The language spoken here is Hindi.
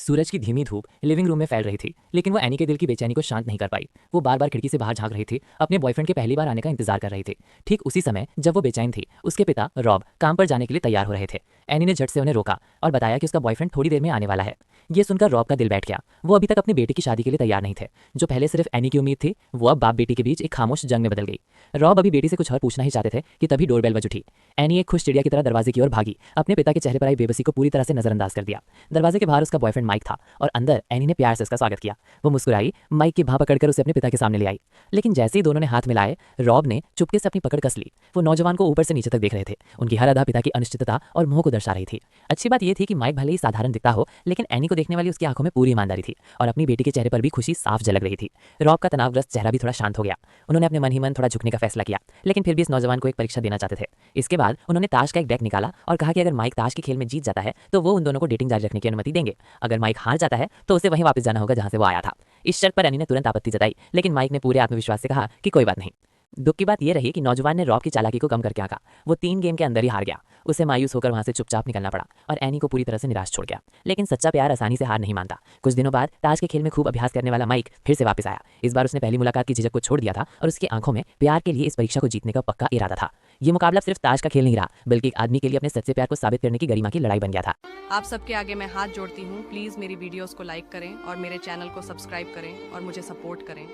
सूरज की धीमी धूप लिविंग रूम में फैल रही थी, लेकिन वो एनी के दिल की बेचैनी को शांत नहीं कर पाई। वो बार बार खिड़की से बाहर झांक रही थी, अपने बॉयफ्रेंड के पहली बार आने का इंतजार कर रही थी। ठीक उसी समय जब वो बेचैन थी, उसके पिता रॉब काम पर जाने के लिए तैयार हो रहे थे। एनी ने झट से उन्हें रोका और बताया कि उसका बॉयफ्रेंड थोड़ी देर में आने वाला है। ये सुनकर रॉब का दिल बैठ गया। वो अभी तक अपनी बेटी की शादी के लिए तैयार नहीं थे। जो पहले सिर्फ एनी की उम्मीद थी, वो अब बाप बेटी के बीच एक खामोश जंग में बदल गई। रॉब अभी बेटी से कुछ और पूछना ही चाहते थे कि तभी डोरबेल बज उठी। एनी एक खुश चिड़िया की तरह दरवाजे की ओर भागी, अपने पिता के चेहरे पर आई बेबसी को पूरी तरह से नजरअंदाज कर दिया। दरवाजे के बाहर उसका बॉयफ्रेंड माइक था और अंदर एनी ने प्यार से उसका स्वागत किया। वो मुस्कुराई, माइक की बाह पकड़कर उसे अपने पिता के सामने ले आई। लेकिन जैसे ही दोनों ने हाथ मिलाए, रॉब ने चुपके से अपनी पकड़ कस ली। वो नौजवान को ऊपर से नीचे तक देख रहे थे। उनकी हर अदा पिता की अनिश्चितता और मोह को दर्शा रही थी। अच्छी बात यह थी कि माइक भले ही साधारण दिखता हो, लेकिन एनी को देखने वाली उसकी आंखों में पूरी ईमानदारी थी और अपनी बेटी के चेहरे पर भी खुशी साफ झलक रही थी। रॉब का तनावग्रस्त चेहरा भी थोड़ा शांत हो गया। उन्होंने अपने मन ही मन थोड़ा झुकने का फैसला किया, लेकिन फिर भी इस नौजवान को एक परीक्षा देना चाहते थे। इसके बाद उन्होंने ताश का एक डेक निकाला और कहा कि अगर माइक ताश के खेल में जीत जाता है तो वो उन दोनों को डेटिंग जारी रखने की अनुमति देंगे। अगर माइक हार जाता है तो उसे वहीं वापस जाना होगा जहां से वो आया था। इस शर्त पर एनी ने तुरंत आपत्ति जताई, लेकिन माइक ने पूरे आत्मविश्वास से कहा कि कोई बात नहीं। दुख की बात यह रही कि नौजवान ने रॉब की चालाकी को कम करके आंका। वो 3 गेम के अंदर ही हार गया। उसे मायूस होकर वहां से चुपचाप निकलना पड़ा और एनी को पूरी तरह से निराश छोड़ गया। लेकिन सच्चा प्यार आसानी से हार नहीं मानता। कुछ दिनों बाद ताश के खेल में खूब अभ्यास करने वाला माइक फिर से वापस आया। इस बार उसने पहली मुलाकात की झिझक को छोड़ दिया था और उसकी आंखों में प्यार के लिए इस परीक्षा को जीतने का पक्का इरादा था। ये मुकाबला सिर्फ ताश का खेल नहीं रहा, बल्कि एक आदमी के लिए अपने सच्चे प्यार को साबित करने की गरिमा की लड़ाई बन गया था। आप सबके आगे मैं हाथ जोड़ती हूँ, प्लीज़ मेरी वीडियोस को लाइक करें और मेरे चैनल को सब्सक्राइब करें और मुझे सपोर्ट करें।